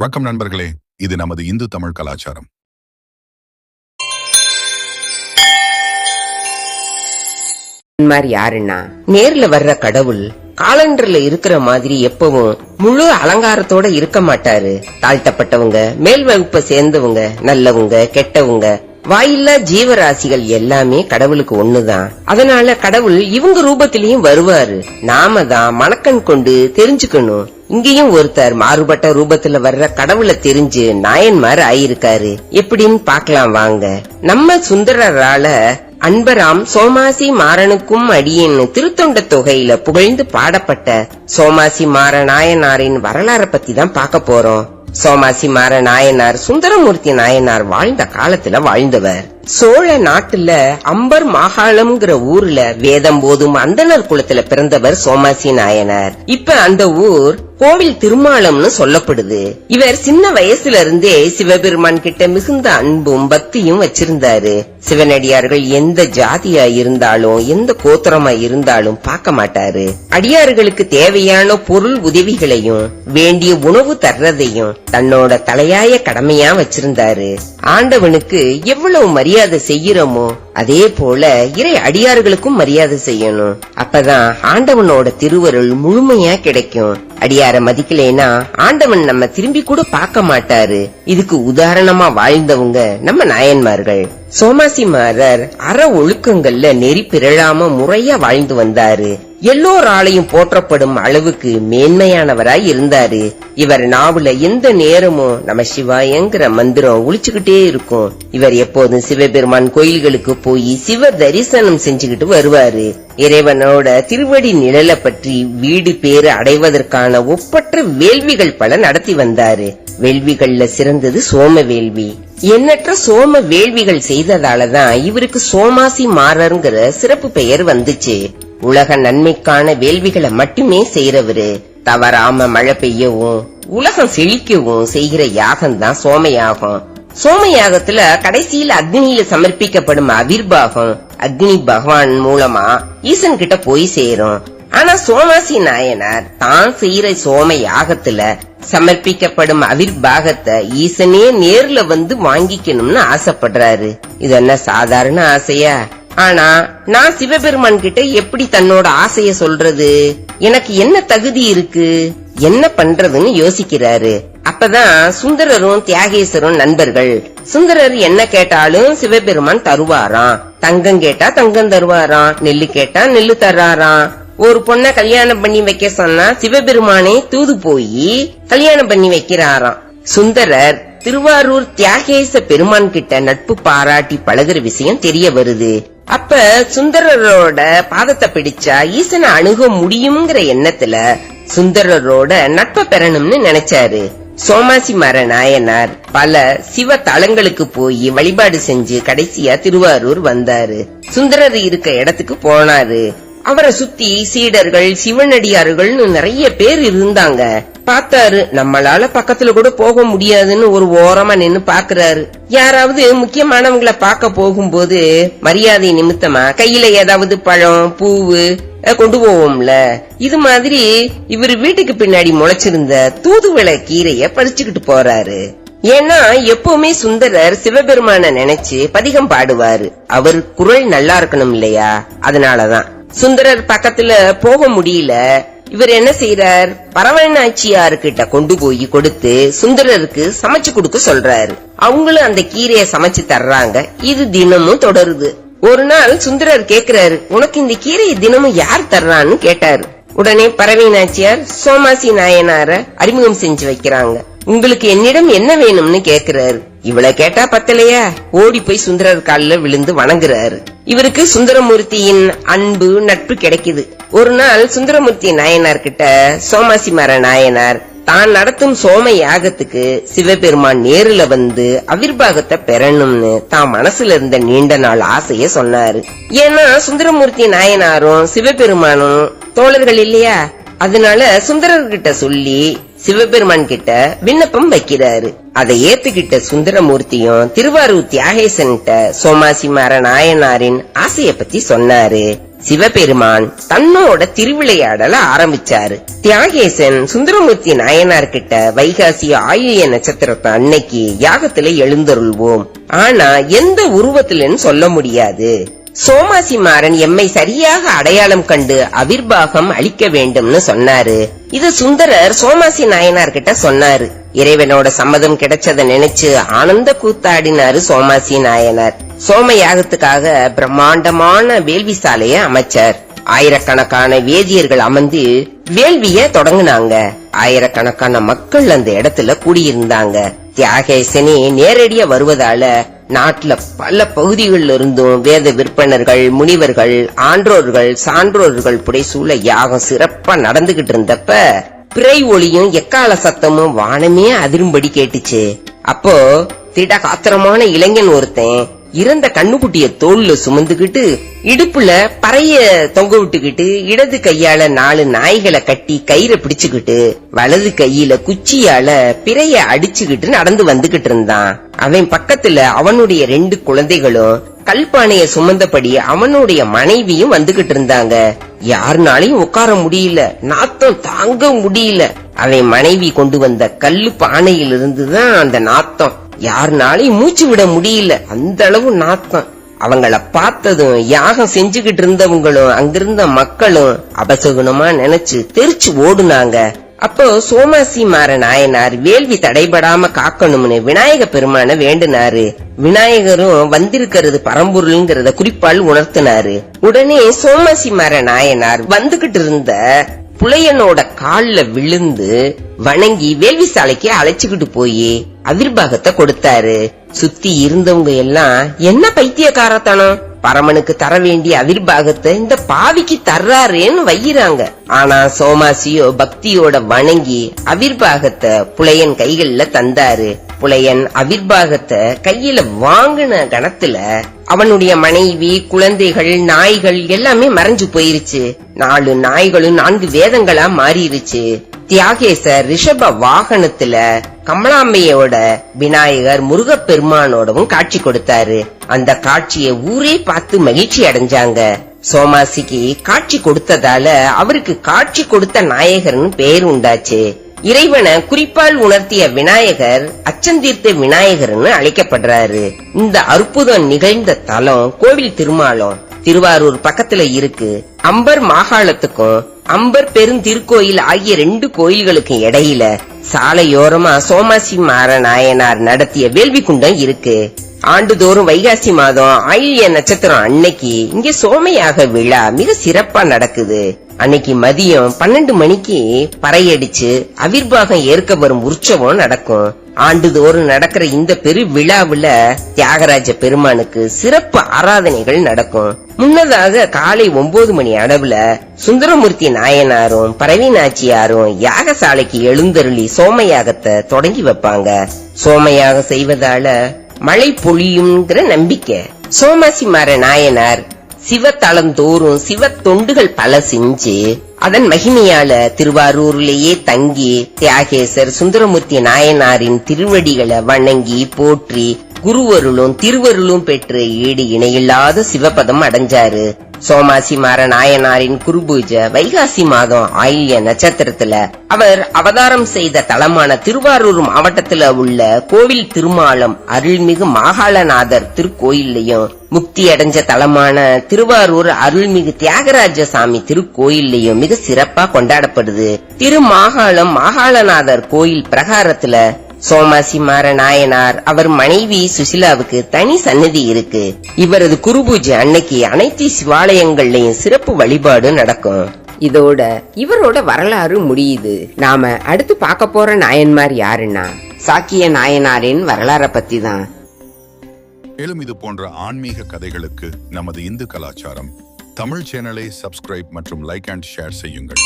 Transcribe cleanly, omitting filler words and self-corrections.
வணக்கம் நண்பர்களே, இது நமது இந்து தமிழ் கலாச்சாரம். யாருன்னா நேர்ல வர்ற கடவுள் காலண்டர்ல இருக்கிற மாதிரி எப்பவும் முழு அலங்காரத்தோட இருக்க மாட்டாரு. தாழ்த்தப்பட்டவங்க, மேல் வகுப்பை சேர்ந்தவங்க, நல்லவங்க, கெட்டவங்க, வாயில்லா ஜீவராசிகள் எல்லாமே கடவுளுக்கு ஒண்ணுதான். அதனால கடவுள் இவங்க ரூபத்திலயும் வருவாரு. நாம தான் மனக்கண் கொண்டு தெரிஞ்சுக்கணும். இங்கேயும் ஒருத்தர் மாறுபட்ட ரூபத்துல வர்ற கடவுளை தெரிஞ்சு நாயன்மார் ஆயிருக்காரு. எப்படின்னு பாக்கலாம் வாங்க. நம்ம சுந்தரரால அன்பராம் சோமாசி மாறனுக்கும் அடியேன்னு திருத்தொண்ட தொகையில புகழ்ந்து பாடப்பட்ட சோமாசி மாற நாயனாரின் வரலாற பத்தி தான் பாக்க போறோம். சோமாசி மாற நாயனார் சுந்தரமூர்த்தி நாயனார் வாழ்ந்த காலத்துல வாழ்ந்தவர். சோழ நாட்டுல அம்பர் மாகாளம்ங்கிற ஊர்ல வேதம் போதும் அந்தனர் குலத்துல பிறந்தவர் சோமாசி நாயனார். இப்ப அந்த ஊர் கோவில் திருமாலம்னு சொல்லப்படுது. இவர் சின்ன வயசுல இருந்தே சிவபெருமான் கிட்ட மிகுந்த அன்பும் பக்தியும் வச்சிருந்தாரு. சிவனடியார்கள் எந்த ஜாதியா இருந்தாலும் எந்த கோத்திரமா இருந்தாலும் பார்க்க மாட்டாரு. அடியார்களுக்கு தேவையான பொருள் உதவிகளையும் வேண்டிய உணவு தர்றதையும் தன்னோட தலையாய கடமையா வச்சிருந்தாரு. ஆண்டவனுக்கு எவ்வளவு மரியாதை செய்யறோமோ அதே போல இறை அடியார்களுக்கும் மரியாதை செய்யணும். அப்பதான் ஆண்டவனோட திருவருள் முழுமையா கிடைக்கும். அடியார மதிக்கலைனா ஆண்டவன் நம்ம திரும்பி கூட பார்க்க மாட்டாரு. இதுக்கு உதாரணமா வாழ்ந்தவங்க நம்ம நாயன்மார்கள். சோமாசி மாறர் அற ஒழுக்கங்கள்ல நெறி பிறழாம முறையா வாழ்ந்து வந்தாரு. எல்லோராலையும் போற்றப்படும் அளவுக்கு மேன்மையானவராய் இருந்தாரு. இவர் நாவுல எந்த நேரமும் நம்ம சிவாயங்கிற மந்திரம் ஒழிச்சுக்கிட்டே இருக்கும். இவர் எப்போதும் சிவபெருமான் கோயில்களுக்கு போய் சிவ தரிசனம் செஞ்சுக்கிட்டு வருவாரு. இறைவனோட திருவடி நிழலை பற்றி வீடு பேறு அடைவதற்கான ஒப்பற்ற வேள்விகள் பல நடத்தி வந்தாரு. வேள்விகள்ல சிறந்தது சோம வேள்வி. எண்ணற்ற சோம வேள்விகள் செய்ததாலதான் இவருக்கு சோமாசி மாறர்ங்கிற சிறப்பு பெயர் வந்துச்சு. உலக நன்மைக்கான வேள்விகளை மட்டுமே செய்யறவரு. தவறாம மழை பெய்யவும் உலகம் செழிக்கவும் செய்கிற யாகம் தான் சோமயாகம். சோமயாகத்துல கடைசியில அக்னியில சமர்ப்பிக்கப்படும் அவிர்வாகம் அக்னி பகவான் மூலமா ஈசன் கிட்ட போய் சேரும். ஆனா சோமாசி நாயனார் தான் செய்யற சோம யாகத்துல சமர்ப்பிக்கப்படும் அவிர்வாகத்தை ஈசனே நேர்ல வந்து வாங்கிக்கணும்னு ஆசைப்படுறாரு. இது என்ன சாதாரண ஆசையா? ஆனா நான் சிவபெருமான் கிட்ட எப்படி தன்னோட ஆசைய சொல்றது? எனக்கு என்ன தகுதி இருக்கு, என்ன பண்றதுன்னு யோசிக்கிறாரு. அப்பதான் சுந்தரரும் தியாகேசரும் நண்பர்கள். சுந்தரர் என்ன கேட்டாலும் சிவபெருமான் தருவாராம். தங்கம் கேட்டா தங்கம் தருவாராம், நெல்லு கேட்டா நெல்லு தர்றாராம். ஒரு பொண்ண கல்யாணம் பண்ணி வைக்க சொன்னா சிவபெருமானே தூது போய் கல்யாணம் பண்ணி வைக்கிறாராம். சுந்தரர் திருவாரூர் தியாகேச பெருமான் கிட்ட நட்பு பாராட்டி பழகுற விஷயம் தெரிய வருது. அப்ப சுந்தரரோட பாதத்தை பிடிச்சா ஈசனை அணுக முடியுங்கிற எண்ணத்துல சுந்தரரோட நட்பை பெறணும்னு நினைச்சாரு. சோமாசி மர நாயனார் பல சிவ தலங்களுக்கு போய் வழிபாடு செஞ்சு கடைசியா திருவாரூர் வந்தாரு. சுந்தரர் இருக்க இடத்துக்கு போனாரு. அவரை சுத்தி சீடர்கள், சிவனடியார்கள்னு நிறைய பேர் இருந்தாங்க. பார்த்தாரு, நம்மளால பக்கத்துல கூட போக முடியாதுன்னு ஒரு ஓரமா நின்னு பாக்குறாரு. யாராவது முக்கியமானவங்களை பார்க்க போகும்போது மரியாதை நிமித்தமா கையில ஏதாவது பழம், பூவு கொண்டு போவோம்ல, இது மாதிரி இவரு வீட்டுக்கு பின்னாடி முளைச்சிருந்த தூதுவளை கீரைய பறிச்சுக்கிட்டு போறாரு. ஏன்னா எப்பவுமே சுந்தரர் சிவபெருமான நினைச்சு பதிகம் பாடுவாரு. அவர் குரல் நல்லா இருக்கணும் இல்லையா? அதனாலதான் சுந்தரர் பக்கத்துல போக முடியல. இவர் என்ன செய்யறார், பரவநாச்சியார்கிட்ட கொண்டு போய் கொடுத்து சுந்தரருக்கு சமைச்சு கொடுக்க சொல்றாரு. அவங்களும் அந்த கீரைய சமைச்சு தர்றாங்க. இது தினமும் தொடருது. ஒரு நாள் சுந்தரர் கேக்குறாரு, உனக்கு இந்த கீரையை தினமும் யார் தர்றான்னு கேட்டாரு. உடனே பரவநாச்சியார் சோமாசி நாயனார அறிமுகம் செஞ்சு வைக்கிறாங்க. உங்களுக்கு என்னிடம் என்ன வேணும்னு கேக்குறாரு. இவ்வளவு கேட்டா பத்தலையா? ஓடி போய் சுந்தரர் காலில் விழுந்து வணங்குறாரு. இவருக்கு சுந்தரமூர்த்தியின் அன்பு நட்பு கிடைக்குது. ஒரு நாள் சுந்தரமூர்த்தி நாயனார் கிட்ட சோமாசி மர நாயனார் தான் நடத்தும் சோம யாகத்துக்கு சிவபெருமான் நேருல வந்து அவிர்வாகத்தை பெறணும்னு தான் மனசுல இருந்த நீண்ட நாள் ஆசைய சொன்னாரு. ஏன்னா சுந்தரமூர்த்தி நாயனாரும் சிவபெருமானும் தோழர்கள் இல்லையா? அதனால சுந்தரர்கிட்ட சொல்லி சிவபெருமான் கிட்ட விண்ணப்பம் வைக்கிறாரு. அதை ஏத்துக்கிட்ட சுந்தரமூர்த்தியும் திருவாரூர் தியாகேசன் சோமாசி மாற நாயனாரின் ஆசைய பத்தி சொன்னாரு. சிவபெருமான் தன்னோட திருவிளையாடல ஆரம்பிச்சாரு. தியாகேசன் சுந்தரமூர்த்தி நாயனார் கிட்ட வைகாசி ஆயில்ய நட்சத்திரத்தை அன்னைக்கு யாகத்துல எழுந்தருள்வோம், ஆனா எந்த உருவத்திலன்னு சொல்ல முடியாது. சோமாசி மாறன் எம்மை சரியாக அடையாளம் கண்டு அவிர்வாகம் அளிக்க வேண்டும்னு சொன்னாரு. இது சுந்தரர் சோமாசி நாயனார் கிட்ட சொன்னாரு. இறைவனோட சம்மதம் கிடைச்சத நினைச்சு ஆனந்த கூத்தாடினாரு சோமாசி நாயனார். சோம யாகத்துக்காக பிரம்மாண்டமான வேள்வி சாலைய அமைச்சார். ஆயிரக்கணக்கான வேதியர்கள் அமர்ந்து வேள்விய தொடங்குனாங்க. ஆயிரக்கணக்கான மக்கள் அந்த இடத்துல கூடியிருந்தாங்க. தியாகேசனே நேரடியா வருவதால நாட்டுல பல பகுதிகளில் இருந்தும் வேத விற்பனர்கள், முனிவர்கள், ஆன்றோர்கள், சான்றோர்கள் புடைசூழ யாகம் சிறப்பா நடந்துகிட்டு இருந்தப்ப பிறை ஒளியும் எக்கால சத்தமும் வானமே அதிரும்படி கேட்டுச்சு. அப்போ திடகாத்திரமான இளைஞன் ஒருத்தன் இறந்த கண்ணுக்குட்டிய தோல்ல சுமந்துகிட்டு இடுப்புல பறைய தொங்க விட்டுக்கிட்டு இடது கையால 4 நாய்களை கட்டி கயிறை பிடிச்சுக்கிட்டு வலது கையில குச்சியால பிறைய அடிச்சுக்கிட்டு நடந்து வந்துகிட்டு இருந்தான். அவன் பக்கத்துல அவனுடைய 2 குழந்தைகளும் கல்பானைய சுமந்தபடி அவனுடைய மனைவியும் வந்துகிட்டு இருந்தாங்க. யாருனாலையும் உட்கார முடியல, நாத்தம் தாங்க முடியல. அவன் மனைவி கொண்டு வந்த கல்லு பானையிலிருந்துதான் அந்த நாத்தம். யாருனாலையும் மூச்சு விட முடியல, அந்த அளவு நாத்தம். அவங்கள பார்த்ததும் யாகம் செஞ்சுகிட்டு இருந்தவங்களும் அங்கிருந்த மக்களும் அபசகுனமா நினைச்சு தெரிச்சு ஓடுனாங்க. அப்போ சோமாசி மாற நாயனார் வேள்வி தடைபடாம காக்கணும்னு விநாயக பெருமான வேண்டுனாரு. விநாயகரும் வந்திருக்கிறது பரம்பொருள்ங்கிறத குறிப்பால் உணர்த்தினாரு. உடனே சோமாசி மாற நாயனார் வந்துகிட்டு இருந்த புலையனோட கால்ல விழுந்து வணங்கி வேள்வி சாலைக்கு அழைச்சுக்கிட்டு போய் அவிர்வாகத்தை கொடுத்தாரு. சுத்தி இருந்தவங்க எல்லாம் என்ன பைத்தியக்காரத்தனம், பரமனுக்கு தர வேண்டிய அவிர்வாகத்தை இந்த பாவிக்கு தர்றாருன்னு வையிறாங்க. ஆனா சோமாசியோ பக்தியோட வணங்கி அவிர்வாகத்தை புலையன் கைகள்ல தந்தாரு. புலையன் அவிர்வாகத்தை கையில வாங்கின கணத்துல அவனுடைய மனைவி, குழந்தைகள், நாய்கள் எல்லாமே மறைஞ்சு போயிருச்சு. 4 நாய்களும் 4 வேதங்களா மாறிருச்சு. தியாகேசர் ரிஷப வாகனத்துல கமலாம்பையோட விநாயகர் முருகப்பெருமானோடவும் காட்சி கொடுத்தாரு. அந்த காட்சியை ஊரே பார்த்து மகிழ்ச்சி அடைஞ்சாங்க. சோமாசிக்கு காட்சி கொடுத்ததால அவருக்கு காட்சி கொடுத்த நாயகர்னு பெயர் உண்டாச்சு. இறைவனை குறிப்பால் உணர்த்திய விநாயகர் அச்சந்தீர்த்த விநாயகர்னு அழைக்கப்படுறாரு. இந்த அற்புதம் நிகழ்ந்த தலம் கோவில் திருமாலம் திருவாரூர் பக்கத்துல இருக்கு. அம்பர் மாகாளத்துக்கும் அம்பர் பெருந்திருக்கோயில் ஆகிய 2 கோயில்களுக்கு இடையில சாலையோரமா சோமாசி மாற நாயனார் நடத்திய வேள்வி குண்டம் இருக்கு. ஆண்டுதோறும் வைகாசி மாதம் ஆயில்ய நட்சத்திரம் அன்னைக்கு இங்க சோமையாக விழா மிக சிறப்பா நடக்குது. அன்னைக்கு மதியம் 12 மணிக்கு பறையடிச்சு அவிர்வாகம் ஏற்க வரும் உற்சவம் நடக்கும். ஆண்டுதோறும் நடக்கிற இந்த பெரு விழாவுல தியாகராஜ பெருமானுக்கு சிறப்பு ஆராதனைகள் நடக்கும். முன்னதாக காலை 9 மணி அளவுல சுந்தரமூர்த்தி நாயனாரும் பரவினாச்சியாரும் யாகசாலைக்கு எழுந்தருளி சோமயாகத்தை தொடங்கி வைப்பாங்க. சோமயாகம் செய்வதால மழை பொழியும்ங்கிற நம்பிக்கை. சோமாசி மாற நாயனார் சிவத்தலம் தோறும் சிவ தொண்டுகள் பல செஞ்சு அதன் மகிமையால திருவாரூரிலேயே தங்கி தியாகேசர் சுந்தரமூர்த்தி நாயனாரின் திருவடிகளை வணங்கி போற்றி குருவருளும் திருவருளும் பெற்று ஈடு இணையில்லாத சிவபதம் அடைஞ்சாரு. சோமாசி மாற நாயனாரின் குருபூஜை வைகாசி மாதம் ஆயில்ய நட்சத்திரத்துல அவர் அவதாரம் செய்த தலமான திருவாரூர் மாவட்டத்துல உள்ள கோவில் திருமாலம் அருள்மிகு மாகாளநாதர் திருக்கோயில்லையும், முக்தி அடைஞ்ச தலமான திருவாரூர் அருள்மிகு தியாகராஜ சாமி திருக்கோயில்லையும் மிக சிறப்பா கொண்டாடப்படுது. திருமாகாளம் மாகாளநாதர் கோயில் பிரகாரத்துல சோமாசி மாற நாயனார் அவர் மனைவி சுசிலாவுக்கு தனி சன்னதி இருக்கு. இவரது குருபூஜை அன்னைக்கு அனைத்து சிவாலயங்கள்லயும் சிறப்பு வழிபாடு நடக்கும். இதோட இவரோட வரலாறு முடியுது. நாம அடுத்து பார்க்க போற நாயன்மார் யாருன்னா சாக்கிய நாயனாரின் வரலாற பத்தி தான். மேலும் இது போன்ற ஆன்மீக கதைகளுக்கு நமது இந்து கலாச்சாரம் தமிழ் சேனலை சப்ஸ்கிரைப் மற்றும் லைக் அண்ட் ஷேர் செய்யுங்கள்.